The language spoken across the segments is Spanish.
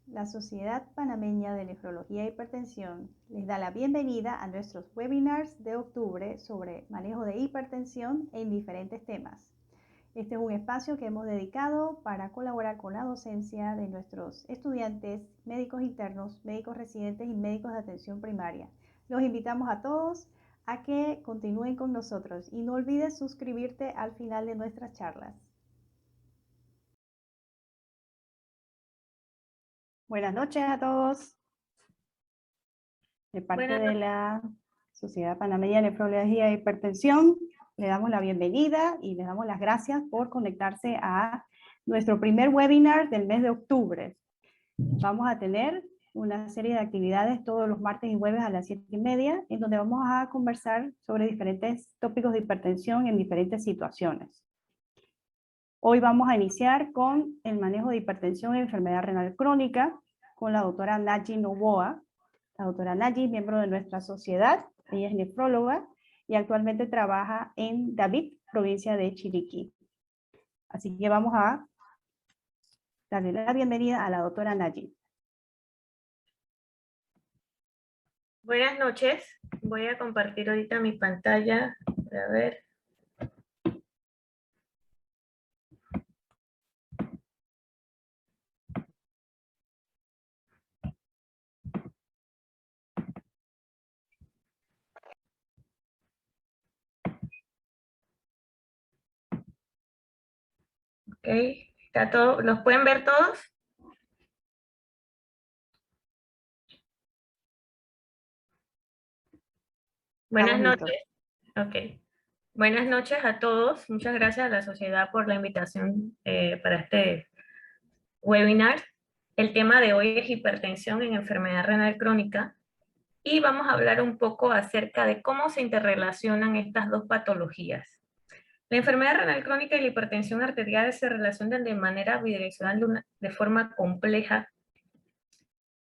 La Sociedad Panameña de Nefrología e Hipertensión les da la bienvenida a nuestros webinars de octubre sobre manejo de hipertensión en diferentes temas. Este es un espacio que hemos dedicado para colaborar con la docencia de nuestros estudiantes, médicos internos, médicos residentes y médicos de atención primaria. Los invitamos a todos a que continúen con nosotros y no olvides suscribirte al final de nuestras charlas. Buenas noches a todos. De parte de la Sociedad Panameña de Nefrología e Hipertensión, le damos la bienvenida y le damos las gracias por conectarse a nuestro primer webinar del mes de octubre. Vamos a tener una serie de actividades todos los martes y jueves a las 7:30, en donde vamos a conversar sobre diferentes tópicos de hipertensión en diferentes situaciones. Hoy vamos a iniciar con el manejo de hipertensión y enfermedad renal crónica con la doctora Naji Novoa. La doctora Naji, miembro de nuestra sociedad, ella es nefróloga y actualmente trabaja en David, provincia de Chiriquí. Así que vamos a darle la bienvenida a la doctora Naji. Buenas noches, voy a compartir ahorita mi pantalla, a ver. Ok, ¿está todo? ¿Los pueden ver todos? Buenas noches. Ok. Buenas noches a todos. Muchas gracias a la sociedad por la invitación para este webinar. El tema de hoy es hipertensión en enfermedad renal crónica y vamos a hablar un poco acerca de cómo se interrelacionan estas dos patologías. La enfermedad renal crónica y la hipertensión arterial se relacionan de manera bidireccional de forma compleja.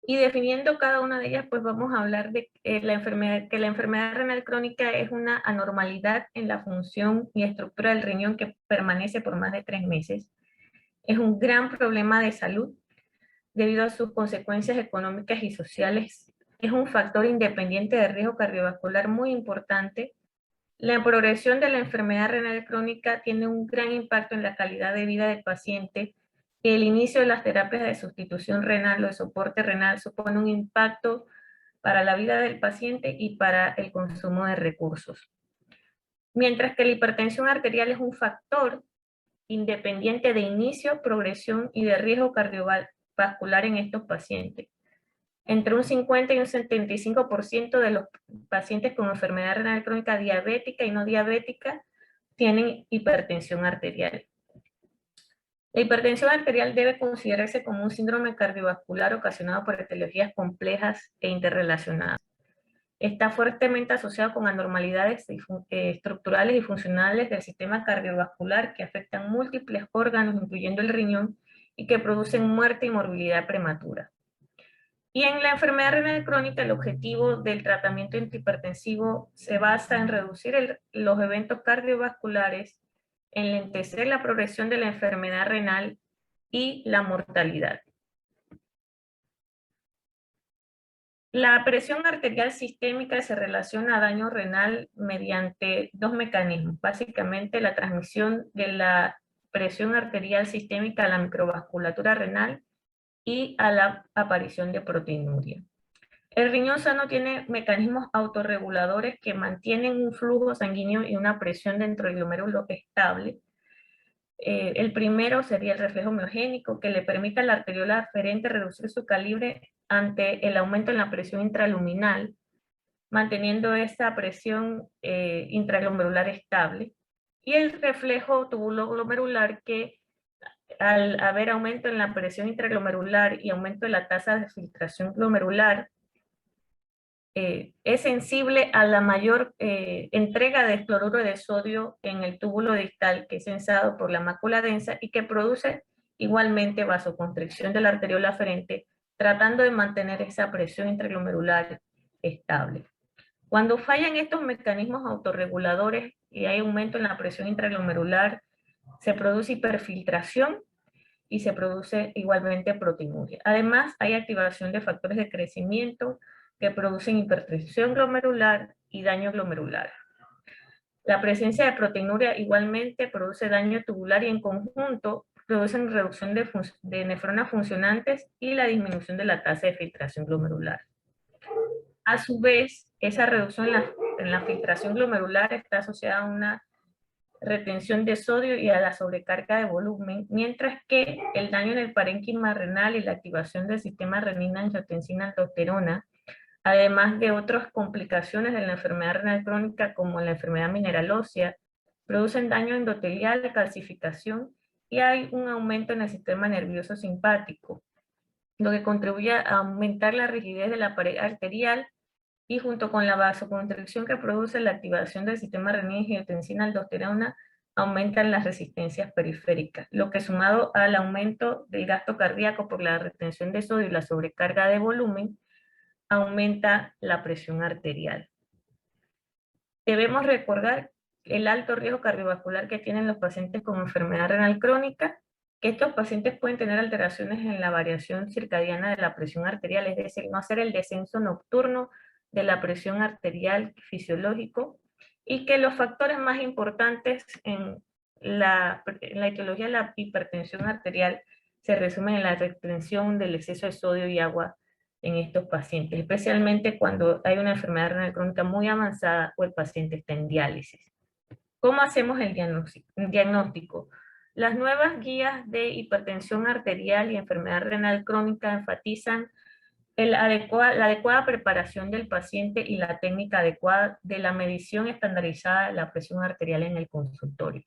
Y definiendo cada una de ellas, pues vamos a hablar de que la enfermedad renal crónica es una anormalidad en la función y estructura del riñón que permanece por más de 3 meses. Es un gran problema de salud debido a sus consecuencias económicas y sociales. Es un factor independiente de riesgo cardiovascular muy importante. La progresión de la enfermedad renal crónica tiene un gran impacto en la calidad de vida del paciente. El inicio de las terapias de sustitución renal o de soporte renal supone un impacto para la vida del paciente y para el consumo de recursos. Mientras que la hipertensión arterial es un factor independiente de inicio, progresión y de riesgo cardiovascular en estos pacientes. Entre un 50 y un 75% de los pacientes con enfermedad renal crónica diabética y no diabética tienen hipertensión arterial. La hipertensión arterial debe considerarse como un síndrome cardiovascular ocasionado por etiologías complejas e interrelacionadas. Está fuertemente asociado con anormalidades estructurales y funcionales del sistema cardiovascular que afectan múltiples órganos, incluyendo el riñón, y que producen muerte y morbilidad prematura. Y en la enfermedad renal crónica, el objetivo del tratamiento antihipertensivo se basa en reducir los eventos cardiovasculares, en lentecer la progresión de la enfermedad renal y la mortalidad. La presión arterial sistémica se relaciona a daño renal mediante dos mecanismos. Básicamente, la transmisión de la presión arterial sistémica a la microvasculatura renal y a la aparición de proteinuria. El riñón sano tiene mecanismos autorreguladores que mantienen un flujo sanguíneo y una presión dentro del glomérulo estable. El primero sería el reflejo miogénico, que le permite a la arteriola aferente reducir su calibre ante el aumento en la presión intraluminal, manteniendo esta presión intraglomerular estable. Y el reflejo tubuloglomerular, que al haber aumento en la presión intraglomerular y aumento de la tasa de filtración glomerular, es sensible a la mayor entrega de cloruro de sodio en el túbulo distal, que es sensado por la mácula densa y que produce igualmente vasoconstricción de la arteriola aferente, tratando de mantener esa presión intraglomerular estable. Cuando fallan estos mecanismos autorreguladores y hay aumento en la presión intraglomerular, se produce hiperfiltración y se produce igualmente proteinuria. Además, hay activación de factores de crecimiento que producen hipertensión glomerular y daño glomerular. La presencia de proteinuria igualmente produce daño tubular y en conjunto producen reducción de nefronas funcionantes y la disminución de la tasa de filtración glomerular. A su vez, esa reducción en la filtración glomerular está asociada a una retención de sodio y a la sobrecarga de volumen, mientras que el daño en el parénquima renal y la activación del sistema renina-angiotensina-aldosterona, además de otras complicaciones de la enfermedad renal crónica como la enfermedad mineral ósea, producen daño endotelial, calcificación y hay un aumento en el sistema nervioso simpático, lo que contribuye a aumentar la rigidez de la pared arterial y junto con la vasoconstricción que produce la activación del sistema renina-angiotensina-aldosterona aumentan las resistencias periféricas, lo que sumado al aumento del gasto cardíaco por la retención de sodio y la sobrecarga de volumen, aumenta la presión arterial. Debemos recordar el alto riesgo cardiovascular que tienen los pacientes con enfermedad renal crónica, que estos pacientes pueden tener alteraciones en la variación circadiana de la presión arterial, es decir, no hacer el descenso nocturno de la presión arterial fisiológico, y que los factores más importantes en la etiología de la hipertensión arterial se resumen en la retención del exceso de sodio y agua en estos pacientes, especialmente cuando hay una enfermedad renal crónica muy avanzada o el paciente está en diálisis. ¿Cómo hacemos el diagnóstico? Las nuevas guías de hipertensión arterial y enfermedad renal crónica enfatizan la adecuada preparación del paciente y la técnica adecuada de la medición estandarizada de la presión arterial en el consultorio.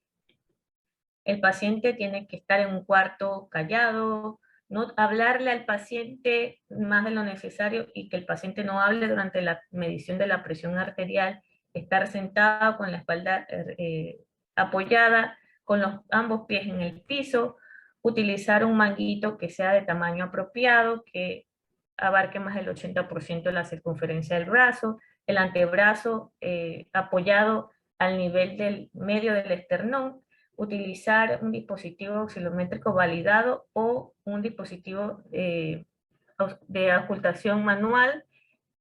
El paciente tiene que estar en un cuarto callado, no hablarle al paciente más de lo necesario y que el paciente no hable durante la medición de la presión arterial, estar sentado con la espalda apoyada, con ambos pies en el piso, utilizar un manguito que sea de tamaño apropiado, que abarque más del 80% de la circunferencia del brazo, el antebrazo apoyado al nivel del medio del esternón, utilizar un dispositivo oscilométrico validado o un dispositivo de ocultación manual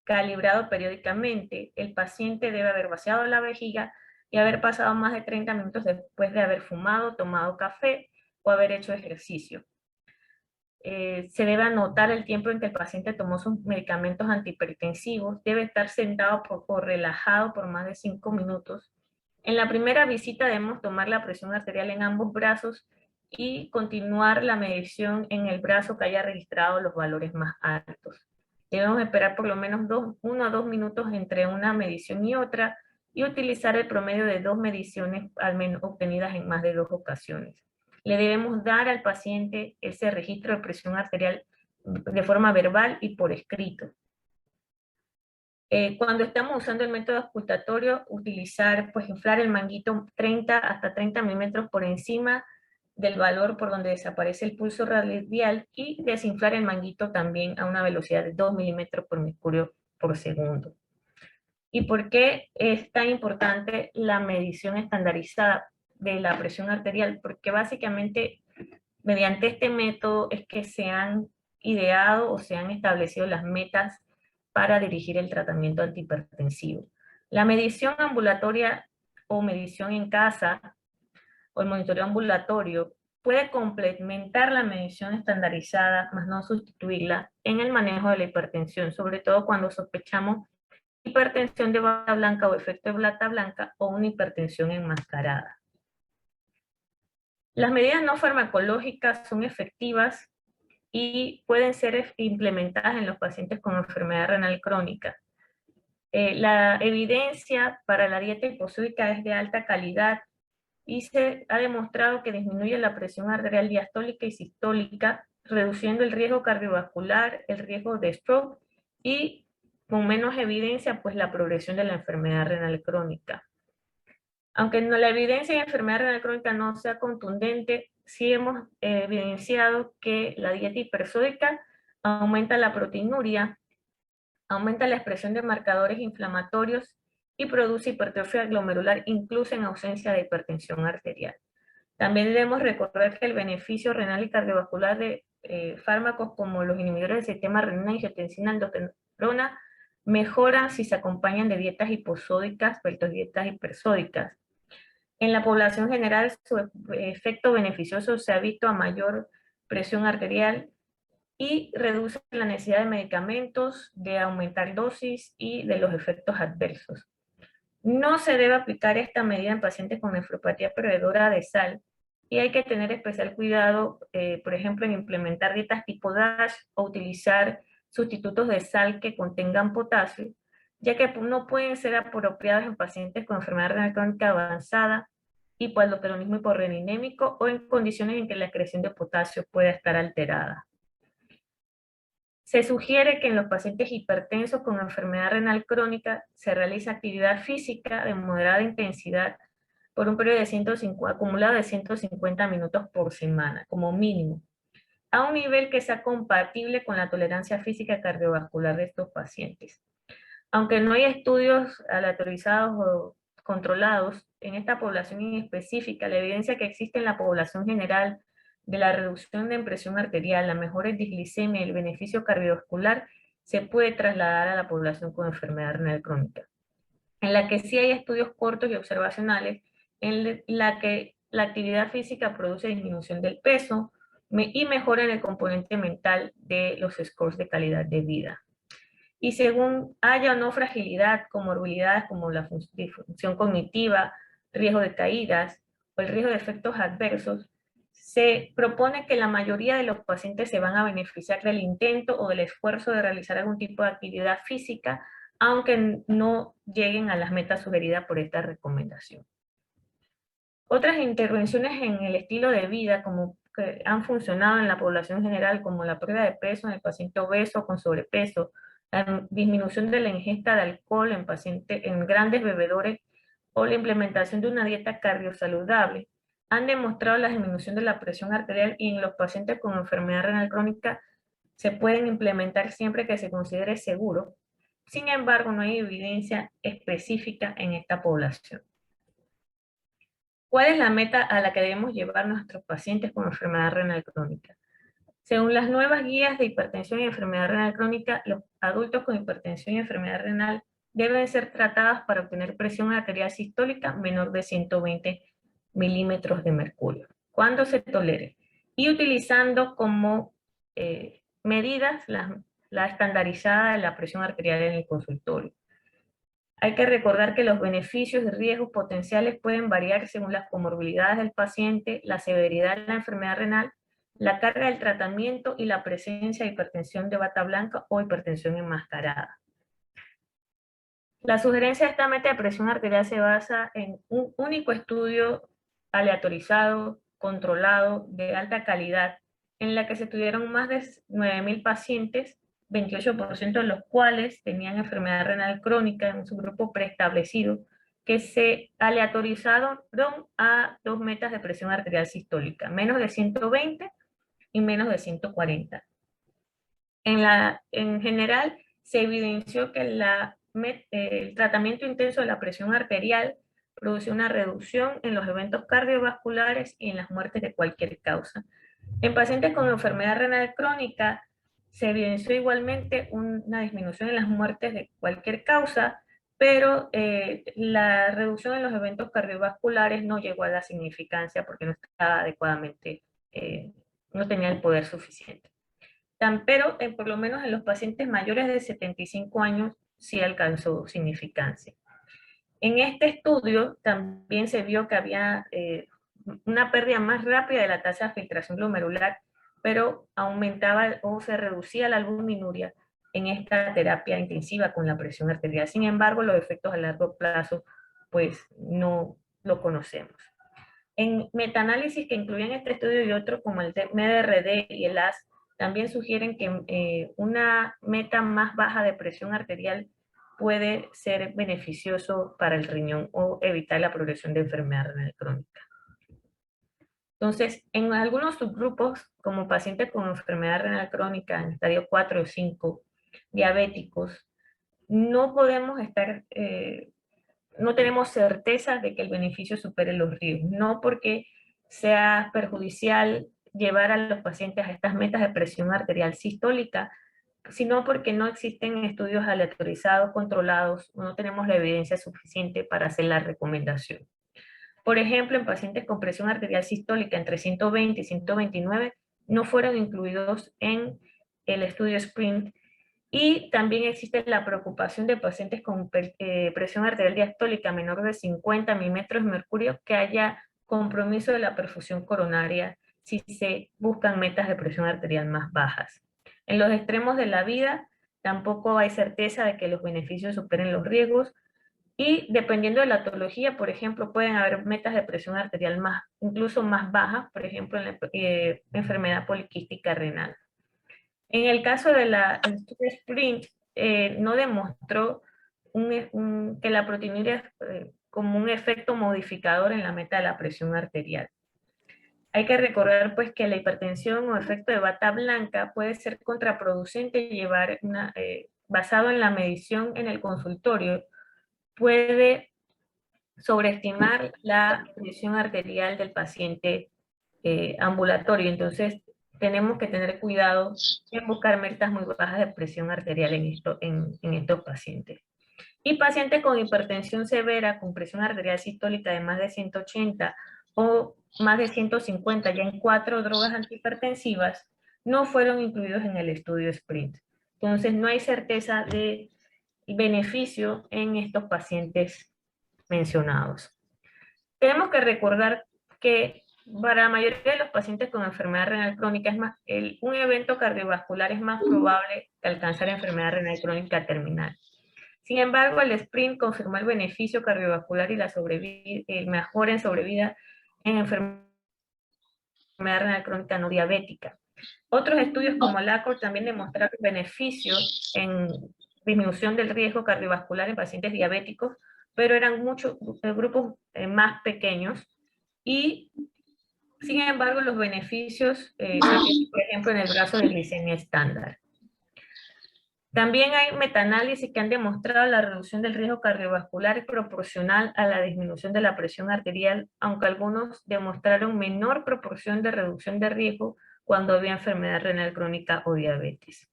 calibrado periódicamente. El paciente debe haber vaciado la vejiga y haber pasado más de 30 minutos después de haber fumado, tomado café o haber hecho ejercicio. Se debe anotar el tiempo en que el paciente tomó sus medicamentos antihipertensivos, debe estar sentado o relajado por más de 5 minutos. En la primera visita debemos tomar la presión arterial en ambos brazos y continuar la medición en el brazo que haya registrado los valores más altos. Debemos esperar por lo menos 1 a 2 minutos entre una medición y otra y utilizar el promedio de 2 mediciones al menos obtenidas en más de 2 ocasiones. Le debemos dar al paciente ese registro de presión arterial de forma verbal y por escrito. Cuando estamos usando el método auscultatorio, utilizar, pues inflar el manguito 30 hasta 30 milímetros por encima del valor por donde desaparece el pulso radial y desinflar el manguito también a una velocidad de 2 milímetros por mercurio por segundo. ¿Y por qué es tan importante la medición estandarizada de la presión arterial? Porque básicamente mediante este método es que se han ideado o se han establecido las metas para dirigir el tratamiento antihipertensivo. La medición ambulatoria o medición en casa o el monitoreo ambulatorio puede complementar la medición estandarizada, más no sustituirla en el manejo de la hipertensión, sobre todo cuando sospechamos hipertensión de bata blanca o efecto de bata blanca o una hipertensión enmascarada. Las medidas no farmacológicas son efectivas y pueden ser implementadas en los pacientes con enfermedad renal crónica. La evidencia para la dieta hiposúdica es de alta calidad y se ha demostrado que disminuye la presión arterial diastólica y sistólica, reduciendo el riesgo cardiovascular, el riesgo de stroke y con menos evidencia, pues la progresión de la enfermedad renal crónica. Aunque la evidencia de enfermedad renal crónica no sea contundente, sí hemos evidenciado que la dieta hipersódica aumenta la proteinuria, aumenta la expresión de marcadores inflamatorios y produce hipertrofia glomerular incluso en ausencia de hipertensión arterial. También debemos recordar que el beneficio renal y cardiovascular de fármacos como los inhibidores del sistema renina, angiotensina, aldosterona, mejoran si se acompañan de dietas hiposódicas versus dietas hipersódicas. En la población general, su efecto beneficioso se ha visto a mayor presión arterial y reduce la necesidad de medicamentos, de aumentar dosis y de los efectos adversos. No se debe aplicar esta medida en pacientes con nefropatía perdedora de sal y hay que tener especial cuidado, por ejemplo, en implementar dietas tipo DASH o utilizar sustitutos de sal que contengan potasio, ya que no pueden ser apropiados en pacientes con enfermedad renal crónica avanzada, hipoaldosteronismo hiporreninémico o en condiciones en que la excreción de potasio pueda estar alterada. Se sugiere que en los pacientes hipertensos con enfermedad renal crónica se realice actividad física de moderada intensidad por un periodo acumulado de 150 minutos por semana, como mínimo, a un nivel que sea compatible con la tolerancia física cardiovascular de estos pacientes. Aunque no hay estudios aleatorizados o controlados en esta población en específica, la evidencia que existe en la población general de la reducción de presión arterial, la mejora en disglicemia y el beneficio cardiovascular se puede trasladar a la población con enfermedad renal crónica, en la que sí hay estudios cortos y observacionales, en la que la actividad física produce disminución del peso y mejora en el componente mental de los scores de calidad de vida. Y según haya o no fragilidad, comorbilidades como la disfunción cognitiva, riesgo de caídas o el riesgo de efectos adversos, se propone que la mayoría de los pacientes se van a beneficiar del intento o del esfuerzo de realizar algún tipo de actividad física, aunque no lleguen a las metas sugeridas por esta recomendación. Otras intervenciones en el estilo de vida como que han funcionado en la población general, como la pérdida de peso en el paciente obeso con sobrepeso, la disminución de la ingesta de alcohol en grandes bebedores o la implementación de una dieta cardiosaludable, han demostrado la disminución de la presión arterial y en los pacientes con enfermedad renal crónica se pueden implementar siempre que se considere seguro. Sin embargo, no hay evidencia específica en esta población. ¿Cuál es la meta a la que debemos llevar a nuestros pacientes con enfermedad renal crónica? Según las nuevas guías de hipertensión y enfermedad renal crónica, los adultos con hipertensión y enfermedad renal deben ser tratados para obtener presión arterial sistólica menor de 120 milímetros de mercurio, cuando se tolere, y utilizando como medidas la estandarizada de la presión arterial en el consultorio. Hay que recordar que los beneficios y riesgos potenciales pueden variar según las comorbilidades del paciente, la severidad de la enfermedad renal, la carga del tratamiento y la presencia de hipertensión de bata blanca o hipertensión enmascarada. La sugerencia de esta meta de presión arterial se basa en un único estudio aleatorizado, controlado, de alta calidad, en la que se estudiaron más de 9.000 pacientes, 28% de los cuales tenían enfermedad renal crónica en su grupo preestablecido, que se aleatorizaron a dos metas de presión arterial sistólica, menos de 120 y menos de 140. En general, se evidenció que el tratamiento intenso de la presión arterial produce una reducción en los eventos cardiovasculares y en las muertes de cualquier causa. En pacientes con enfermedad renal crónica, se evidenció igualmente una disminución en las muertes de cualquier causa, pero la reducción en los eventos cardiovasculares no llegó a la significancia porque no estaba adecuadamente, no tenía el poder suficiente. Pero por lo menos en los pacientes mayores de 75 años sí alcanzó significancia. En este estudio también se vio que había una pérdida más rápida de la tasa de filtración glomerular, pero aumentaba o se reducía la albuminuria en esta terapia intensiva con la presión arterial. Sin embargo, los efectos a largo plazo, pues no lo conocemos. En metaanálisis que incluyen este estudio y otro como el MDRD y el AS, también sugieren que una meta más baja de presión arterial puede ser beneficioso para el riñón o evitar la progresión de enfermedad renal crónica. Entonces, en algunos subgrupos, como pacientes con enfermedad renal crónica en estadio 4 o 5, diabéticos, no podemos no tenemos certeza de que el beneficio supere los riesgos, no porque sea perjudicial llevar a los pacientes a estas metas de presión arterial sistólica, sino porque no existen estudios aleatorizados, controlados, no tenemos la evidencia suficiente para hacer la recomendación. Por ejemplo, en pacientes con presión arterial sistólica entre 120 y 129 no fueron incluidos en el estudio SPRINT, y también existe la preocupación de pacientes con presión arterial diastólica menor de 50 milímetros de mercurio que haya compromiso de la perfusión coronaria si se buscan metas de presión arterial más bajas. En los extremos de la vida tampoco hay certeza de que los beneficios superen los riesgos, y dependiendo de la patología, por ejemplo, pueden haber metas de presión arterial incluso más bajas, por ejemplo, en la enfermedad poliquística renal. En el caso de la SPRINT, no demostró que la proteinuria como un efecto modificador en la meta de la presión arterial. Hay que recordar pues que la hipertensión o efecto de bata blanca puede ser contraproducente y basado en la medición en el consultorio, puede sobreestimar la presión arterial del paciente ambulatorio. Entonces, tenemos que tener cuidado en buscar metas muy bajas de presión arterial en estos pacientes. Y pacientes con hipertensión severa, con presión arterial sistólica de más de 180 o más de 150, ya en 4 drogas antihipertensivas, no fueron incluidos en el estudio SPRINT. Entonces, no hay certeza de beneficio en estos pacientes mencionados. Tenemos que recordar que para la mayoría de los pacientes con enfermedad renal crónica un evento cardiovascular es más probable que alcanzar enfermedad renal crónica terminal. Sin embargo, el SPRINT confirmó el beneficio cardiovascular y el mejor en sobrevida en enfermedad renal crónica no diabética. Otros estudios como el ACORD también demostraron beneficios en disminución del riesgo cardiovascular en pacientes diabéticos, pero eran muchos grupos más pequeños, y sin embargo los beneficios, por ejemplo, en el brazo de glicemia estándar. También hay metaanálisis que han demostrado la reducción del riesgo cardiovascular proporcional a la disminución de la presión arterial, aunque algunos demostraron menor proporción de reducción de riesgo cuando había enfermedad renal crónica o diabetes.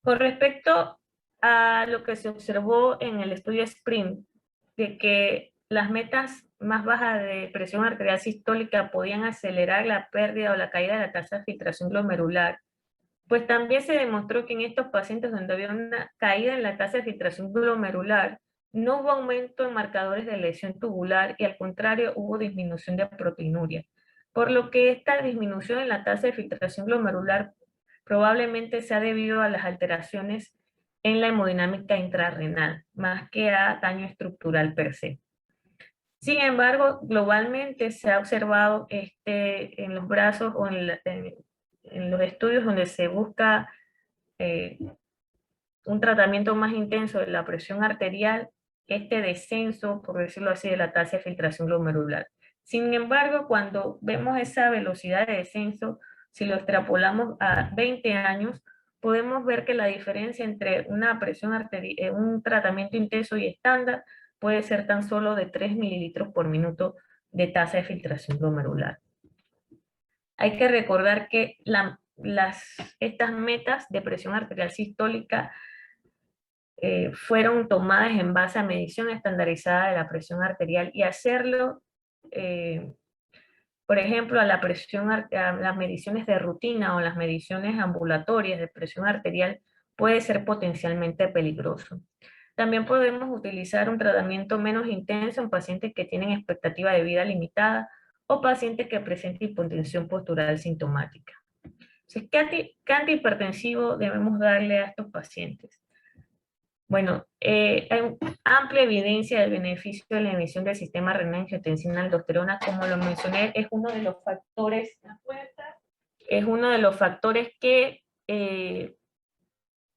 Con respecto a lo que se observó en el estudio SPRINT, de que las metas más bajas de presión arterial sistólica podían acelerar la pérdida o la caída de la tasa de filtración glomerular, pues también se demostró que en estos pacientes donde había una caída en la tasa de filtración glomerular, no hubo aumento en marcadores de lesión tubular y al contrario hubo disminución de proteinuria. Por lo que esta disminución en la tasa de filtración glomerular probablemente sea debido a las alteraciones en la hemodinámica intrarrenal, más que a daño estructural per se. Sin embargo, globalmente se ha observado en los brazos o en los estudios donde se busca un tratamiento más intenso de la presión arterial, descenso, por decirlo así, de la tasa de filtración glomerular. Sin embargo, cuando vemos esa velocidad de descenso, si lo extrapolamos a 20 años, podemos ver que la diferencia entre una presión arterial, un tratamiento intenso y estándar puede ser tan solo de 3 mililitros por minuto de tasa de filtración glomerular. Hay que recordar que estas metas de presión arterial sistólica fueron tomadas en base a medición estandarizada de la presión arterial, y hacerlo, por ejemplo, a las mediciones de rutina o las mediciones ambulatorias de presión arterial puede ser potencialmente peligroso. También podemos utilizar un tratamiento menos intenso en pacientes que tienen expectativa de vida limitada o pacientes que presentan hipotensión postural sintomática. Entonces, ¿qué antihipertensivo debemos darle a estos pacientes? Bueno, hay amplia evidencia del beneficio de la inhibición del sistema renina-angiotensina-aldosterona. Como lo mencioné, es uno de los factores que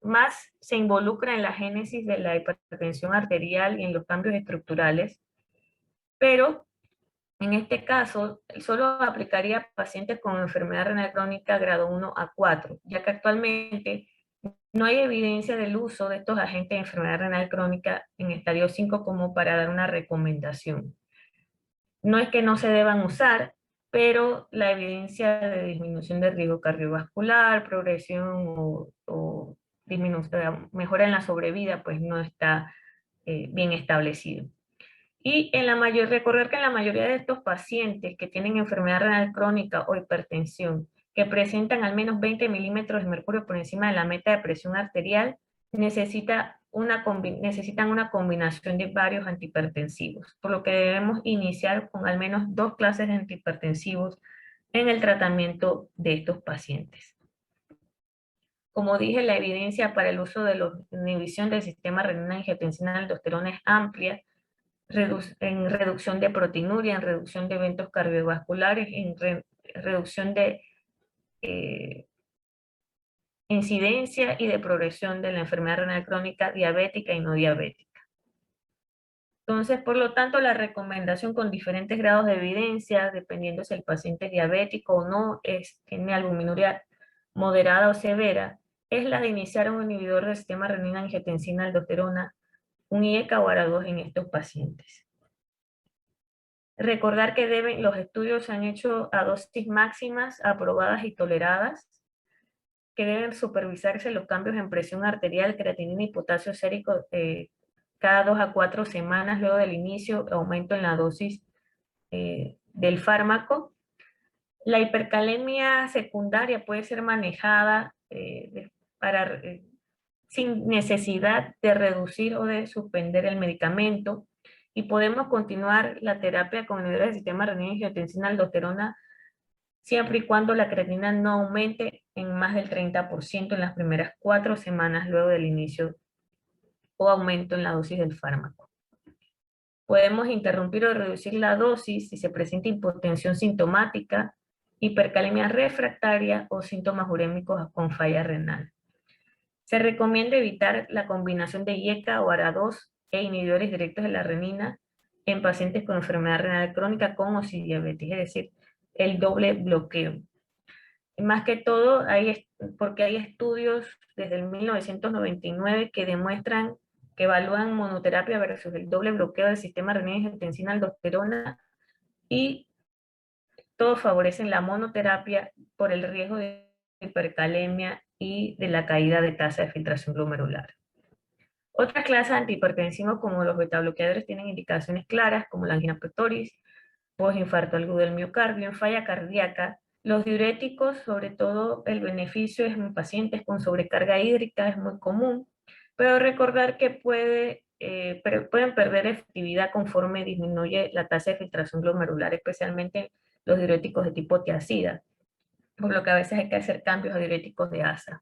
más se involucra en la génesis de la hipertensión arterial y en los cambios estructurales, pero en este caso solo aplicaría a pacientes con enfermedad renal crónica grado 1 a 4, ya que actualmente no hay evidencia del uso de estos agentes de enfermedad renal crónica en estadio 5 como para dar una recomendación. No es que no se deban usar, pero la evidencia de disminución de riesgo cardiovascular, progresión o mejora en la sobrevida, pues no está bien establecido. Y recordar que en la mayoría de estos pacientes que tienen enfermedad renal crónica o hipertensión, que presentan al menos 20 milímetros de mercurio por encima de la meta de presión arterial, necesitan una combinación de varios antihipertensivos, por lo que debemos iniciar con al menos 2 clases de antihipertensivos en el tratamiento de estos pacientes. Como dije, la evidencia para el uso de la inhibición del sistema renina-angiotensina-aldosterona es amplia, en reducción de proteinuria, en reducción de eventos cardiovasculares, en reducción de incidencia y de progresión de la enfermedad renal crónica diabética y no diabética. Entonces, por lo tanto, la recomendación con diferentes grados de evidencia, dependiendo si el paciente es diabético o no, tiene albuminuria moderada o severa, es la de iniciar un inhibidor del sistema renina-angiotensina-aldosterona, un IECA o ARA2 en estos pacientes. Recordar que los estudios se han hecho a dosis máximas aprobadas y toleradas, que deben supervisarse los cambios en presión arterial, creatinina y potasio sérico cada 2 a 4 semanas luego del inicio, aumento en la dosis del fármaco. La hipercalemia secundaria puede ser manejada sin necesidad de reducir o de suspender el medicamento, y podemos continuar la terapia con inhibidores del sistema renina-angiotensina-aldosterona siempre y cuando la creatinina no aumente en más del 30% en las primeras 4 semanas luego del inicio o aumento en la dosis del fármaco. Podemos interrumpir o reducir la dosis si se presenta hipotensión sintomática, hipercalemia refractaria o síntomas urémicos con falla renal. Se recomienda evitar la combinación de IECA o ARA2 e inhibidores directos de la renina en pacientes con enfermedad renal crónica con o sin diabetes, es decir, el doble bloqueo. Más que todo, porque hay estudios desde el 1999 que demuestran que evalúan monoterapia versus el doble bloqueo del sistema renina-angiotensina-aldosterona, y todos favorecen la monoterapia por el riesgo de hipercalemia y de la caída de tasa de filtración glomerular. Otras clases de antihipertensivos como los betabloqueadores tienen indicaciones claras como la angina pectoris, postinfarto agudo del miocardio, en falla cardíaca. Los diuréticos, sobre todo el beneficio es en pacientes con sobrecarga hídrica, es muy común, pero recordar que pueden perder efectividad conforme disminuye la tasa de filtración glomerular, especialmente los diuréticos de tipo tiacida, por lo que a veces hay que hacer cambios a diuréticos de ASA.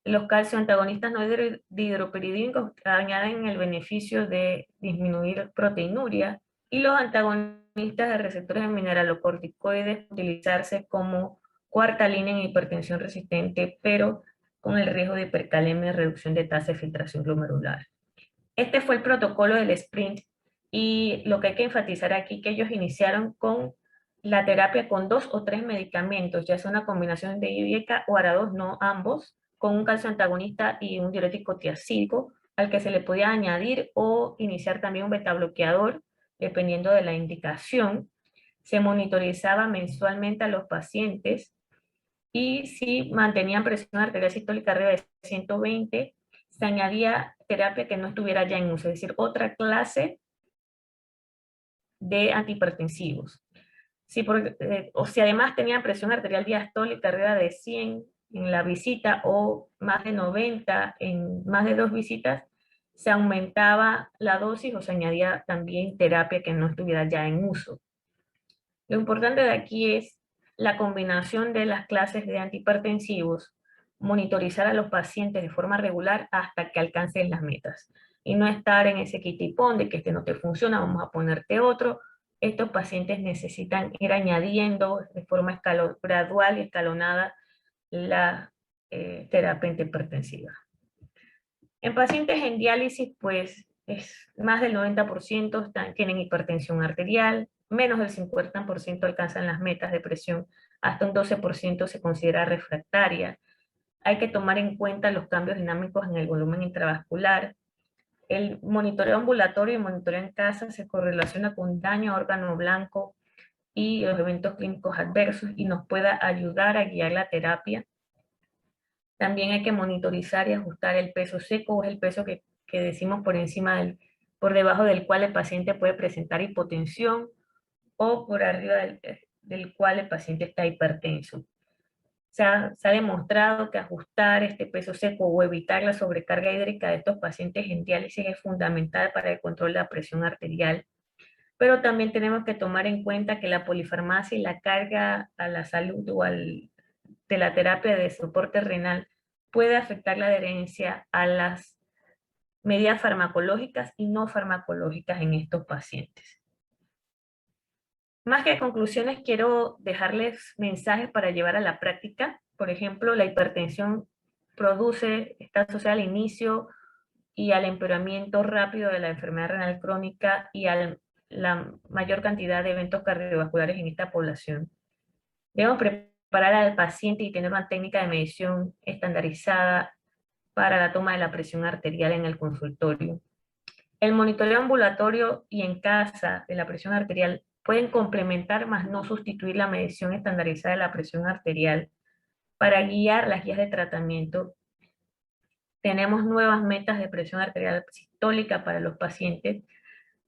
Los calcioantagonistas no dihidropiridínicos añaden el beneficio de disminuir proteinuria, y los antagonistas de receptores de mineralocorticoides utilizarse como cuarta línea en hipertensión resistente, pero con el riesgo de hipercalemia y reducción de tasa de filtración glomerular. Este fue el protocolo del SPRINT, y lo que hay que enfatizar aquí que ellos iniciaron con la terapia con 2 o 3 medicamentos, ya sea una combinación de IECA o ARA2, no ambos, con un calcio antagonista y un diurético tiacídico, al que se le podía añadir o iniciar también un betabloqueador, dependiendo de la indicación. Se monitorizaba mensualmente a los pacientes, y si mantenían presión arterial sistólica arriba de 120, se añadía terapia que no estuviera ya en uso, es decir, otra clase de antihipertensivos. O si además tenían presión arterial diastólica arriba de 100 en la visita o más de 90 en más de 2 visitas, se aumentaba la dosis o se añadía también terapia que no estuviera ya en uso. Lo importante de aquí es la combinación de las clases de antihipertensivos, monitorizar a los pacientes de forma regular hasta que alcancen las metas, y no estar en ese quitipón de que este no te funciona, vamos a ponerte otro. Estos pacientes necesitan ir añadiendo de forma gradual y escalonada la terapia antihipertensiva. En pacientes en diálisis, pues más del 90% tienen hipertensión arterial, menos del 50% alcanzan las metas de presión, hasta un 12% se considera refractaria. Hay que tomar en cuenta los cambios dinámicos en el volumen intravascular. El monitoreo ambulatorio y monitoreo en casa se correlaciona con daño a órgano blanco y los eventos clínicos adversos y nos pueda ayudar a guiar la terapia. También hay que monitorizar y ajustar el peso seco, o es el peso que decimos por debajo del cual el paciente puede presentar hipotensión, o por arriba del cual el paciente está hipertenso. Se ha demostrado que ajustar este peso seco o evitar la sobrecarga hídrica de estos pacientes en diálisis es fundamental para el control de la presión arterial. Pero también tenemos que tomar en cuenta que la polifarmacia y la carga a la salud de la terapia de soporte renal puede afectar la adherencia a las medidas farmacológicas y no farmacológicas en estos pacientes. Más que conclusiones, quiero dejarles mensajes para llevar a la práctica. Por ejemplo, la hipertensión está asociada al inicio y al empeoramiento rápido de la enfermedad renal crónica y a la mayor cantidad de eventos cardiovasculares en esta población. Debemos preparar al paciente y tener una técnica de medición estandarizada para la toma de la presión arterial en el consultorio. El monitoreo ambulatorio y en casa de la presión arterial pueden complementar, más no sustituir la medición estandarizada de la presión arterial para guiar las guías de tratamiento. Tenemos nuevas metas de presión arterial sistólica para los pacientes,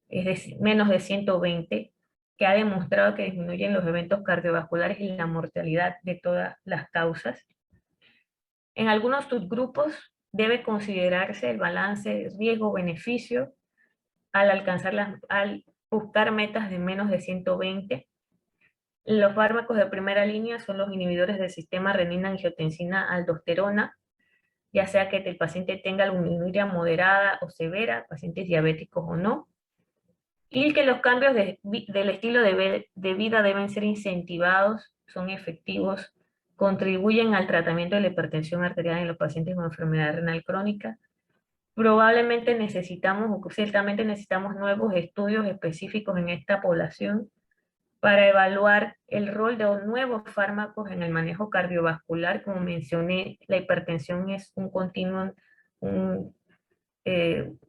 es decir, menos de 120, que ha demostrado que disminuyen los eventos cardiovasculares y la mortalidad de todas las causas. En algunos subgrupos debe considerarse el balance riesgo-beneficio al buscar metas de menos de 120. Los fármacos de primera línea son los inhibidores del sistema renina-angiotensina-aldosterona, ya sea que el paciente tenga albuminuria moderada o severa, pacientes diabéticos o no, y que los cambios del estilo de vida deben ser incentivados, son efectivos, contribuyen al tratamiento de la hipertensión arterial en los pacientes con enfermedad renal crónica. Probablemente ciertamente necesitamos nuevos estudios específicos en esta población para evaluar el rol de nuevos fármacos en el manejo cardiovascular. Como mencioné, la hipertensión es un continuum, un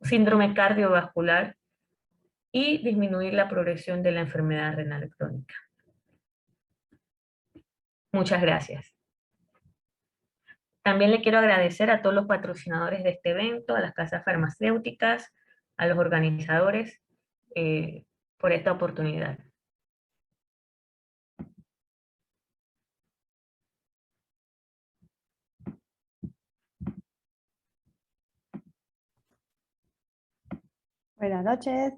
síndrome cardiovascular, y disminuir la progresión de la enfermedad renal crónica. Muchas gracias. También le quiero agradecer a todos los patrocinadores de este evento, a las casas farmacéuticas, a los organizadores, por esta oportunidad. Buenas noches.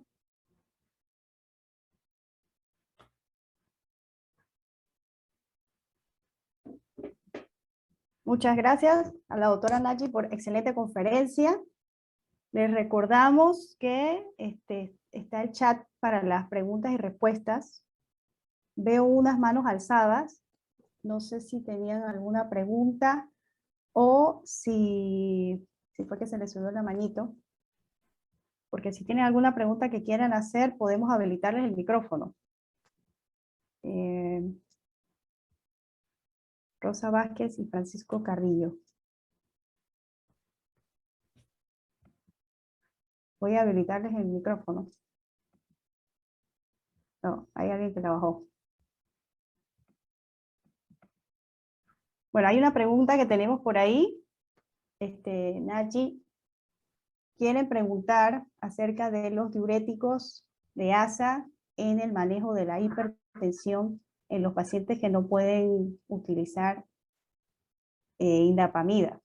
Muchas gracias a la doctora Nachi por excelente conferencia. Les recordamos que está el chat para las preguntas y respuestas. Veo unas manos alzadas. No sé si tenían alguna pregunta o si fue que se les subió la manito. Porque si tienen alguna pregunta que quieran hacer, podemos habilitarles el micrófono. Rosa Vázquez y Francisco Carrillo. Voy a habilitarles el micrófono. No, hay alguien que la bajó. Bueno, hay una pregunta que tenemos por ahí. Nachi, quieren preguntar acerca de los diuréticos de ASA en el manejo de la hipertensión en los pacientes que no pueden utilizar indapamida.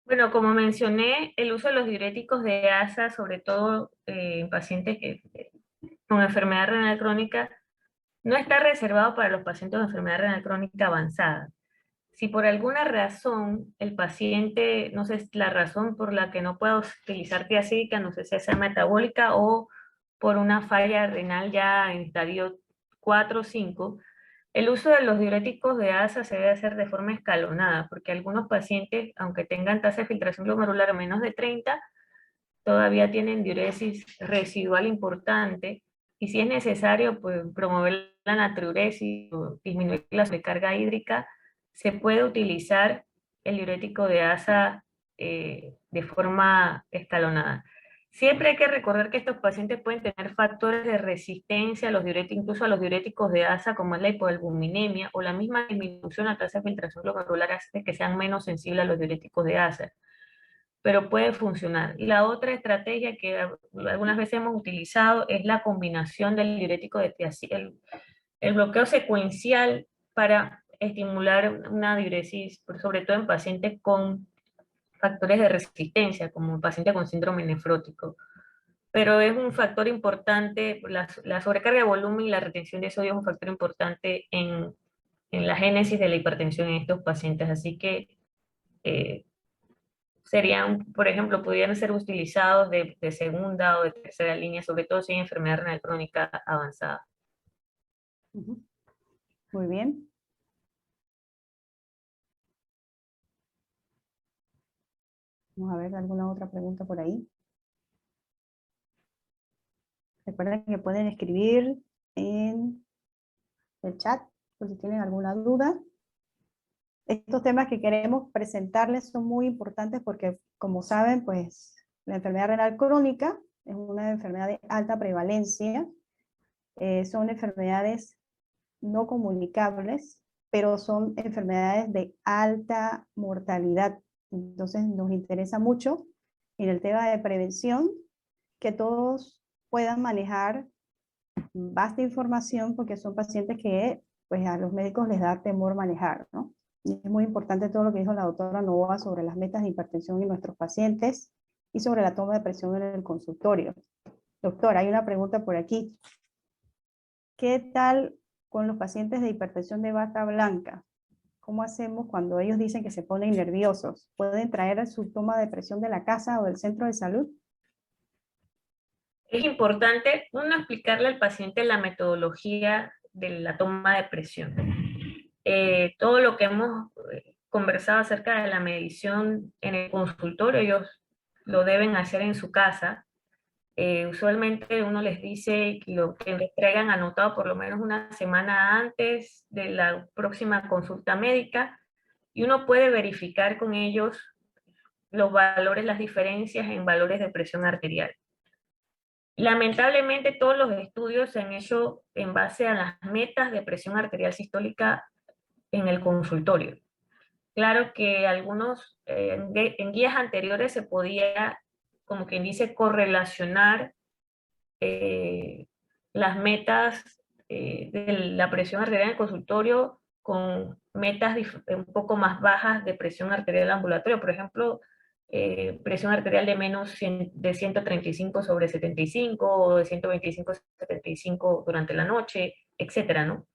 Bueno, como mencioné, el uso de los diuréticos de ASA, sobre todo en pacientes con enfermedad renal crónica, no está reservado para los pacientes con enfermedad renal crónica avanzada. Si por alguna razón el paciente, no sé la razón por la que no pueda utilizar tiazídica, no sé si es metabólica o por una falla renal ya en estadio 4 o 5, el uso de los diuréticos de ASA se debe hacer de forma escalonada, porque algunos pacientes, aunque tengan tasa de filtración glomerular menos de 30, todavía tienen diuresis residual importante, y si es necesario pues, promover la natriuresis o disminuir la sobrecarga hídrica, se puede utilizar el diurético de ASA de forma escalonada. Siempre hay que recordar que estos pacientes pueden tener factores de resistencia a los diuréticos, incluso a los diuréticos de ASA, como es la hipoalbuminemia, o la misma disminución de la tasa de filtración glomerular hace que sean menos sensibles a los diuréticos de ASA, pero puede funcionar. Y la otra estrategia que algunas veces hemos utilizado es la combinación del diurético de tiazida, el bloqueo secuencial para estimular una diuresis, sobre todo en pacientes con factores de resistencia, como pacientes con síndrome nefrótico. Pero es un factor importante, la sobrecarga de volumen y la retención de sodio es un factor importante en la génesis de la hipertensión en estos pacientes. Así que serían, por ejemplo, pudieran ser utilizados de segunda o de tercera línea, sobre todo si hay enfermedad renal crónica avanzada. Muy bien. Vamos a ver alguna otra pregunta por ahí. Recuerden que pueden escribir en el chat por si tienen alguna duda. Estos temas que queremos presentarles son muy importantes porque, como saben, pues la enfermedad renal crónica es una enfermedad de alta prevalencia. Son enfermedades no comunicables, pero son enfermedades de alta mortalidad. Entonces nos interesa mucho en el tema de prevención que todos puedan manejar vasta información porque son pacientes que pues a los médicos les da temor manejar, ¿no? Y es muy importante todo lo que dijo la doctora Novoa sobre las metas de hipertensión en nuestros pacientes y sobre la toma de presión en el consultorio. Doctora, hay una pregunta por aquí. ¿Qué tal con los pacientes de hipertensión de bata blanca? ¿Cómo hacemos cuando ellos dicen que se ponen nerviosos? ¿Pueden traer su toma de presión de la casa o del centro de salud? Es importante, uno, explicarle al paciente la metodología de la toma de presión. Todo lo que hemos conversado acerca de la medición en el consultorio, ellos lo deben hacer en su casa. Usualmente uno les dice que les traigan anotado por lo menos una semana antes de la próxima consulta médica y uno puede verificar con ellos los valores, las diferencias en valores de presión arterial. Lamentablemente todos los estudios se han hecho en base a las metas de presión arterial sistólica en el consultorio. Claro que algunos, en guías anteriores se podía, como quien dice, correlacionar las metas de la presión arterial en el consultorio con metas un poco más bajas de presión arterial ambulatoria. Por ejemplo, presión arterial de menos de 135 sobre 75 o de 125 sobre 75 durante la noche, etcétera, ¿no?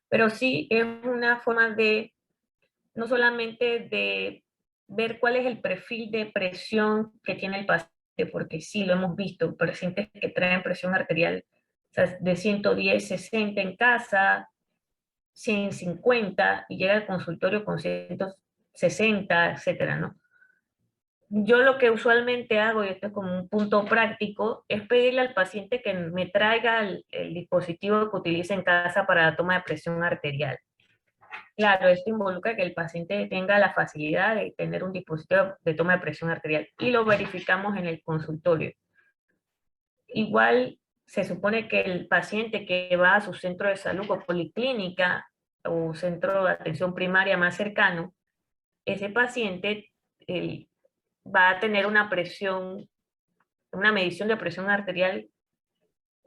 Pero sí es una forma de, no solamente de ver cuál es el perfil de presión que tiene el paciente, porque sí lo hemos visto, pacientes que traen presión arterial, o sea, de 110, 60 en casa, 150 y llega al consultorio con 160, etcétera, ¿no? Yo lo que usualmente hago, y esto es como un punto práctico, es pedirle al paciente que me traiga el dispositivo que utilice en casa para la toma de presión arterial. Claro, esto involucra que el paciente tenga la facilidad de tener un dispositivo de toma de presión arterial y lo verificamos en el consultorio. Igual se supone que el paciente que va a su centro de salud o policlínica o centro de atención primaria más cercano, ese paciente va a tener una presión, una medición de presión arterial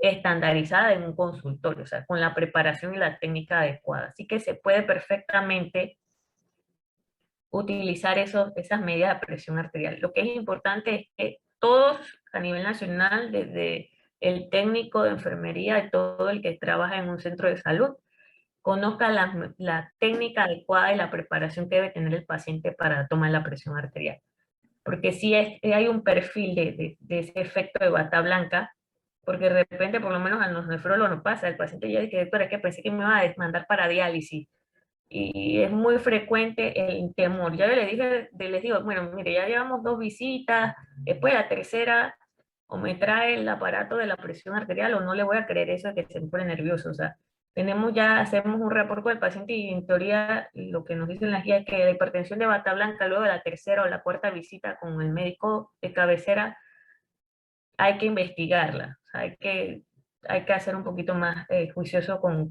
estandarizada en un consultorio, o sea, con la preparación y la técnica adecuada. Así que se puede perfectamente utilizar esas medidas de presión arterial. Lo que es importante es que todos a nivel nacional, desde el técnico de enfermería y todo el que trabaja en un centro de salud, conozca la técnica adecuada y la preparación que debe tener el paciente para tomar la presión arterial. Porque sí hay un perfil de ese efecto de bata blanca, porque de repente, por lo menos a los nefrólogos nos pasa, el paciente ya dice, doctora, es que pensé que me iba a mandar para diálisis, y es muy frecuente el temor. Ya les digo, bueno, mire, ya llevamos 2 visitas, después la tercera, o me trae el aparato de la presión arterial, o no le voy a creer eso de que se me pone nervioso. O sea, hacemos un reporte con el paciente y en teoría lo que nos dicen las guías es que la hipertensión de bata blanca luego de la tercera o la cuarta visita con el médico de cabecera hay que investigarla, o sea, hay que hacer un poquito más juicioso con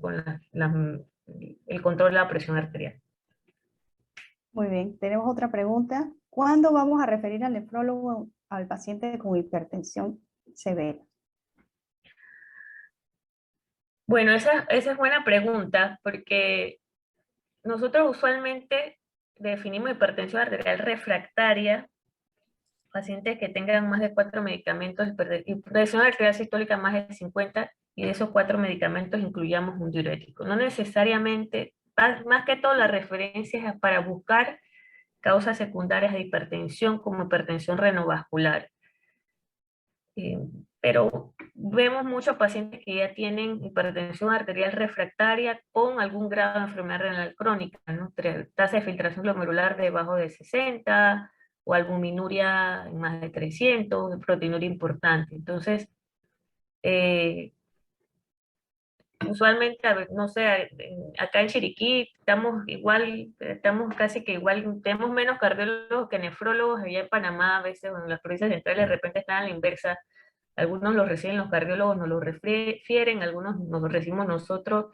el control de la presión arterial. Muy bien, tenemos otra pregunta. ¿Cuándo vamos a referir al nefrólogo al paciente con hipertensión severa? Bueno, esa es buena pregunta, porque nosotros usualmente definimos hipertensión arterial refractaria, pacientes que tengan más de 4 medicamentos, hipertensión arterial sistólica más de 50, y de esos 4 medicamentos incluyamos un diurético. No necesariamente, más que todo la referencia es para buscar causas secundarias de hipertensión como hipertensión renovascular. Eh, pero vemos muchos pacientes que ya tienen hipertensión arterial refractaria con algún grado de enfermedad renal crónica, ¿no? Tasa de filtración glomerular debajo de 60 o albuminuria en más de 300, proteinuria importante. Entonces, usualmente, a ver, no sé, acá en Chiriquí estamos igual, estamos casi que igual, tenemos menos cardiólogos que nefrólogos. Allá en Panamá, a veces en las provincias centrales de repente están a la inversa. Algunos los reciben los cardiólogos, nos los refieren, algunos nos los recibimos nosotros,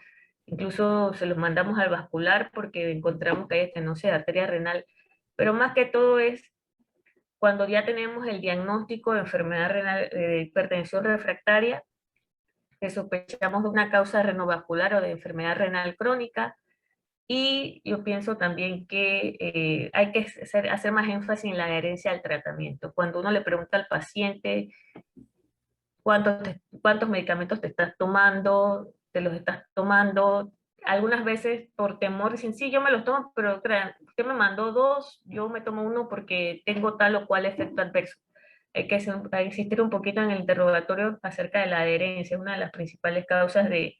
incluso se los mandamos al vascular porque encontramos que hay estenosis de arteria renal. Pero más que todo es cuando ya tenemos el diagnóstico de enfermedad renal, de hipertensión refractaria, que sospechamos de una causa renovascular o de enfermedad renal crónica. Y yo pienso también que hay que hacer más énfasis en la adherencia al tratamiento. Cuando uno le pregunta al paciente cuántos medicamentos te estás tomando, te los estás tomando, algunas veces por temor dicen, sí, yo me los tomo, pero usted me mandó 2, yo me tomo 1 porque tengo tal o cual efecto adverso. Hay que insistir un poquito en el interrogatorio acerca de la adherencia, es una de las principales causas de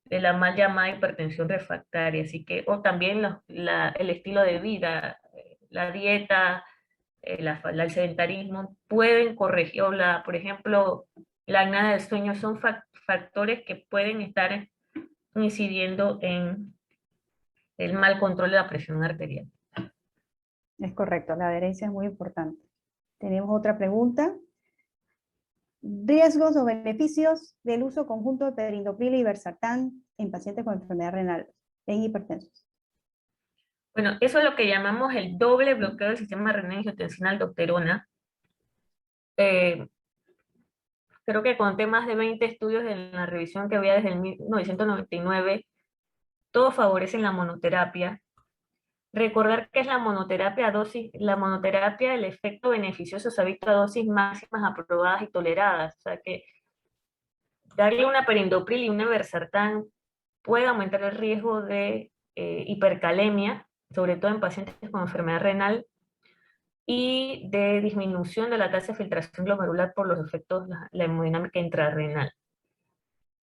la mal llamada hipertensión refractaria. Así que, o también el estilo de vida, la dieta, el sedentarismo, pueden corregir, por ejemplo, la apnea del sueño, son factores que pueden estar incidiendo en el mal control de la presión arterial. Es correcto, la adherencia es muy importante. Tenemos otra pregunta. ¿Riesgos o beneficios del uso conjunto de perindopril y irbesartán en pacientes con enfermedad renal en hipertensos? Bueno, eso es lo que llamamos el doble bloqueo del sistema renina-angiotensina-aldosterona. Creo que conté más de 20 estudios en la revisión que había desde el 1999. Todos favorecen la monoterapia. Recordar que es la monoterapia el efecto beneficioso se ha visto a dosis máximas aprobadas y toleradas. O sea que darle una perindopril y una irbesartán puede aumentar el riesgo de hipercalemia, sobre todo en pacientes con enfermedad renal, y de disminución de la tasa de filtración glomerular por los efectos de la hemodinámica intrarrenal.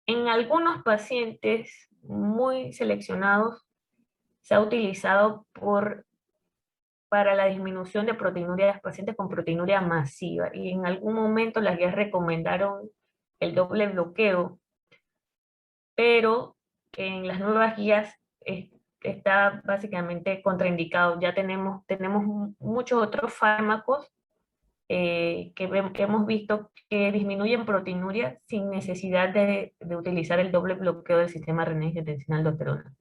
En algunos pacientes muy seleccionados se ha utilizado para la disminución de proteinuria de pacientes con proteinuria masiva, y en algún momento las guías recomendaron el doble bloqueo, pero en las nuevas guías está básicamente contraindicado. Ya tenemos muchos otros fármacos que hemos visto que disminuyen proteinuria sin necesidad de utilizar el doble bloqueo del sistema renina-angiotensina-aldosterona.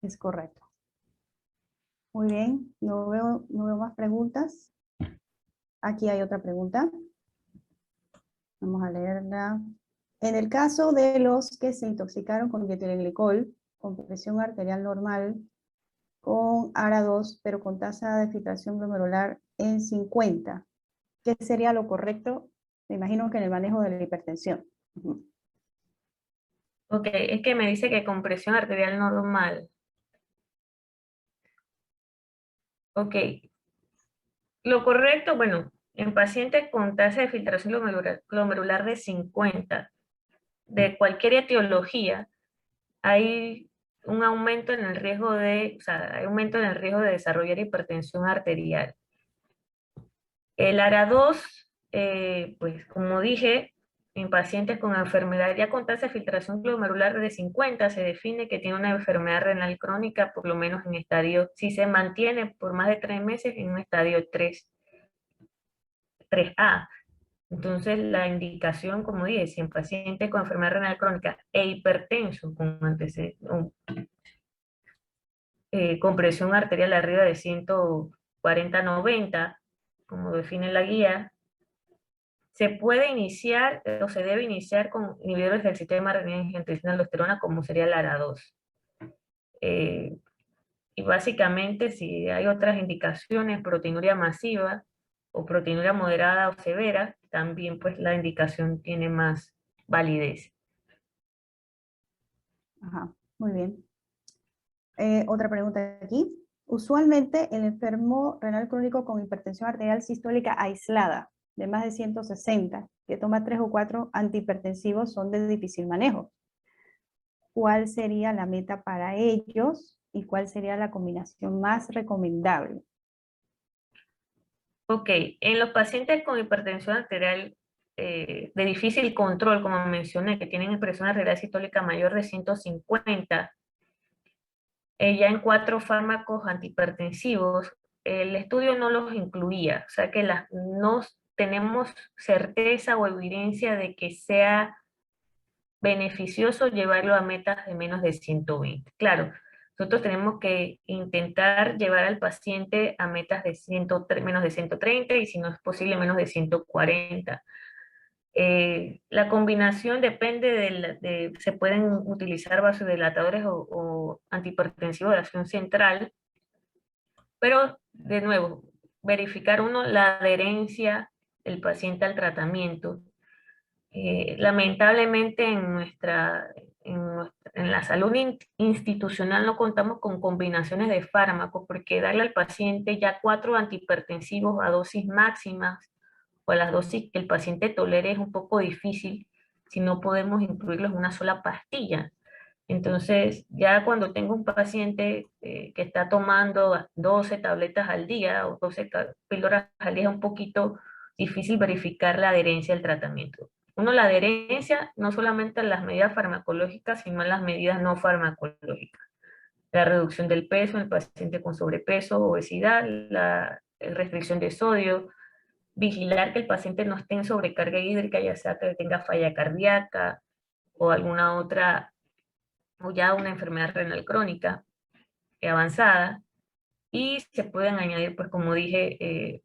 Es correcto. Muy bien, no veo más preguntas. Aquí hay otra pregunta. Vamos a leerla. En el caso de los que se intoxicaron con dietilenglicol, con presión arterial normal, con ARA2, pero con tasa de filtración glomerular en 50, ¿qué sería lo correcto? Me imagino que en el manejo de la hipertensión. Ok, es que me dice que con presión arterial normal. Ok, lo correcto, bueno, en pacientes con tasa de filtración glomerular de 50, de cualquier etiología, hay un aumento en el riesgo hay aumento en el riesgo de desarrollar hipertensión arterial. El ARA2, pues como dije, en pacientes con enfermedad ya con tasa de filtración glomerular de 50 se define que tiene una enfermedad renal crónica, por lo menos en estadio, si se mantiene por más de 3 meses, en un estadio 3. 3A. Entonces, la indicación, como dije, si en paciente con enfermedad renal crónica e hipertenso con con presión arterial arriba de 140/90, como define la guía, se puede iniciar o se debe iniciar con inhibidores del sistema renina-angiotensina-aldosterona, como sería la ARA2. Y básicamente, si hay otras indicaciones, proteinuria masiva o proteinuria moderada o severa, también pues la indicación tiene más validez. Ajá, muy bien. Otra pregunta aquí. Usualmente el enfermo renal crónico con hipertensión arterial sistólica aislada de más de 160, que toma 3 o 4 antihipertensivos, son de difícil manejo. ¿Cuál sería la meta para ellos y cuál sería la combinación más recomendable? Ok, en los pacientes con hipertensión arterial de difícil control, como mencioné, que tienen presión arterial sistólica mayor de 150, ya en 4 fármacos antihipertensivos, el estudio no los incluía, o sea que no tenemos certeza o evidencia de que sea beneficioso llevarlo a metas de menos de 120. Claro, nosotros tenemos que intentar llevar al paciente a metas de menos de 130 y si no es posible menos de 140. La combinación depende se pueden utilizar vasodilatadores o antihipertensivos de acción central, pero de nuevo, verificar la adherencia del paciente al tratamiento. Lamentablemente en la salud institucional no contamos con combinaciones de fármacos porque darle al paciente ya 4 antihipertensivos a dosis máximas o a las dosis que el paciente tolere es un poco difícil si no podemos incluirlos en una sola pastilla. Entonces, ya cuando tengo un paciente que está tomando 12 tabletas al día o 12 píldoras al día, es un poquito difícil verificar la adherencia al tratamiento. La adherencia no solamente a las medidas farmacológicas, sino a las medidas no farmacológicas. La reducción del peso en el paciente con sobrepeso, obesidad, la restricción de sodio, vigilar que el paciente no esté en sobrecarga hídrica, ya sea que tenga falla cardíaca o alguna otra, o ya una enfermedad renal crónica avanzada, y se pueden añadir, pues como dije,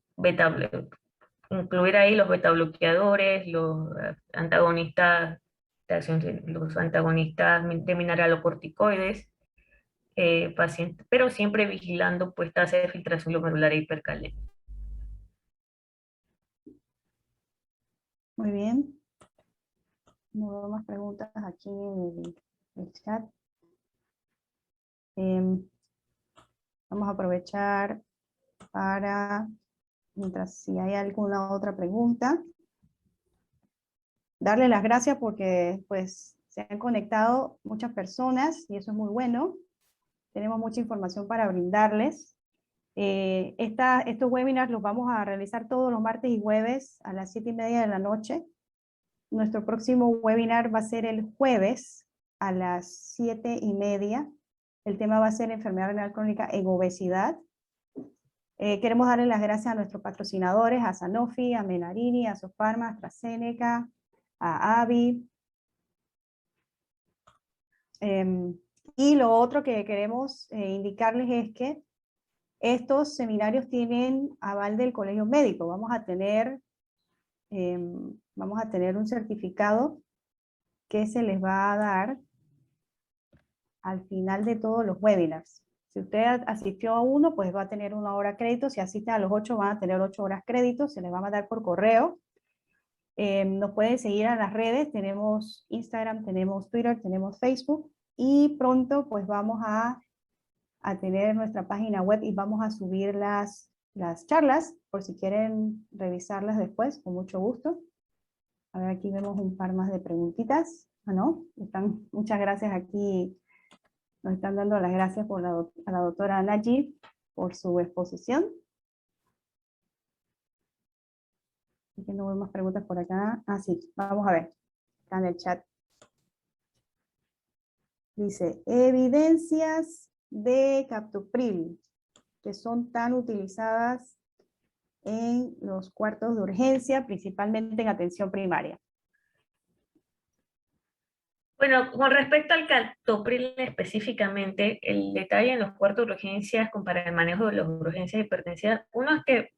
incluir ahí los beta bloqueadores, los antagonistas los antagonistas de mineralocorticoides, pero siempre vigilando pues tasa de filtración glomerular e hipercalemia. Muy bien. No veo más preguntas aquí en el chat. Vamos a aprovechar para, mientras si hay alguna otra pregunta, darle las gracias porque pues se han conectado muchas personas y eso es muy bueno. Tenemos mucha información para brindarles. Estos webinars los vamos a realizar todos los martes y jueves a las 7:30 de la noche. Nuestro próximo webinar va a ser el jueves a las 7:30. El tema va a ser enfermedad renal crónica en obesidad. Queremos darle las gracias a nuestros patrocinadores, a Sanofi, a Menarini, a Sopharma, a AstraZeneca, a AbbVie. Y lo otro que queremos indicarles es que estos seminarios tienen aval del Colegio Médico. Vamos a tener un certificado que se les va a dar al final de todos los webinars. Si usted asistió a uno, pues va a tener 1 hora crédito. Si asiste a los 8, van a tener 8 horas crédito. Se les va a mandar por correo. Nos pueden seguir a las redes. Tenemos Instagram, tenemos Twitter, tenemos Facebook. Y pronto pues vamos a tener nuestra página web y vamos a subir las charlas por si quieren revisarlas después, con mucho gusto. A ver, aquí vemos un par más de preguntitas. Ah, no, muchas gracias aquí. Nos están dando las gracias a la doctora Naji por su exposición. Aquí no veo más preguntas por acá. Ah, sí, vamos a ver. Está en el chat. Dice, evidencias de captopril que son tan utilizadas en los cuartos de urgencia, principalmente en atención primaria? Bueno, con respecto al captopril específicamente, el detalle en los cuartos de urgencias para el manejo de las urgencias hipertensivas, uno es que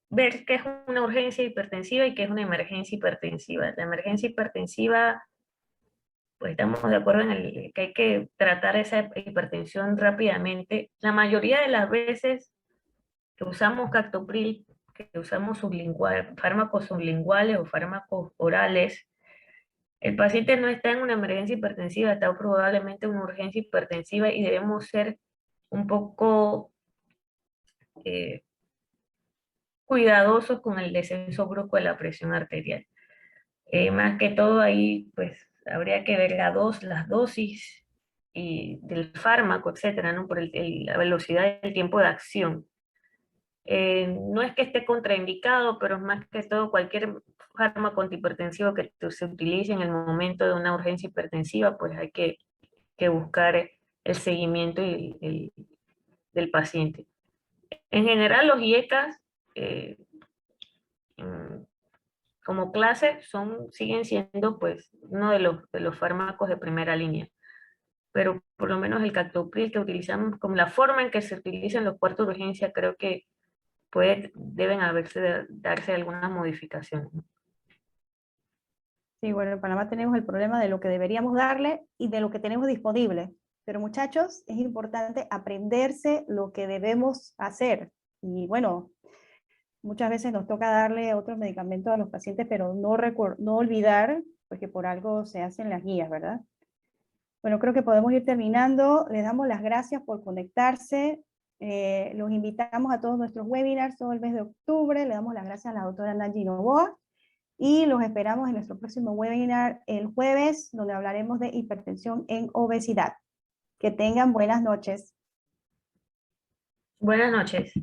ver qué es una urgencia hipertensiva y qué es una emergencia hipertensiva. La emergencia hipertensiva, pues estamos de acuerdo en que hay que tratar esa hipertensión rápidamente. La mayoría de las veces que usamos captopril, que usamos fármacos sublinguales o fármacos orales, el paciente no está en una emergencia hipertensiva, está probablemente en una urgencia hipertensiva y debemos ser un poco cuidadosos con el descenso brusco de la presión arterial. Más que todo ahí, pues, habría que ver las dosis y del fármaco, etcétera, ¿no? Por la velocidad del tiempo de acción. No es que esté contraindicado, pero es más que todo cualquier fármaco antihipertensivo que se utilice en el momento de una urgencia hipertensiva, pues hay que buscar el seguimiento del paciente. En general, los IECAS, como clase, siguen siendo pues uno de los fármacos de primera línea. Pero por lo menos el captopril que utilizamos, como la forma en que se utiliza en los cuartos de urgencia, creo que deben darse algunas modificaciones. Sí, bueno, en Panamá tenemos el problema de lo que deberíamos darle y de lo que tenemos disponible. Pero muchachos, es importante aprenderse lo que debemos hacer. Y bueno, muchas veces nos toca darle otros medicamentos a los pacientes, pero no olvidar, porque por algo se hacen las guías, ¿verdad? Bueno, creo que podemos ir terminando. Les damos las gracias por conectarse. Los invitamos a todos nuestros webinars todo el mes de octubre. Le damos las gracias a la doctora Nancy Novoa. Y los esperamos en nuestro próximo webinar el jueves, donde hablaremos de hipertensión en obesidad. Que tengan buenas noches. Buenas noches.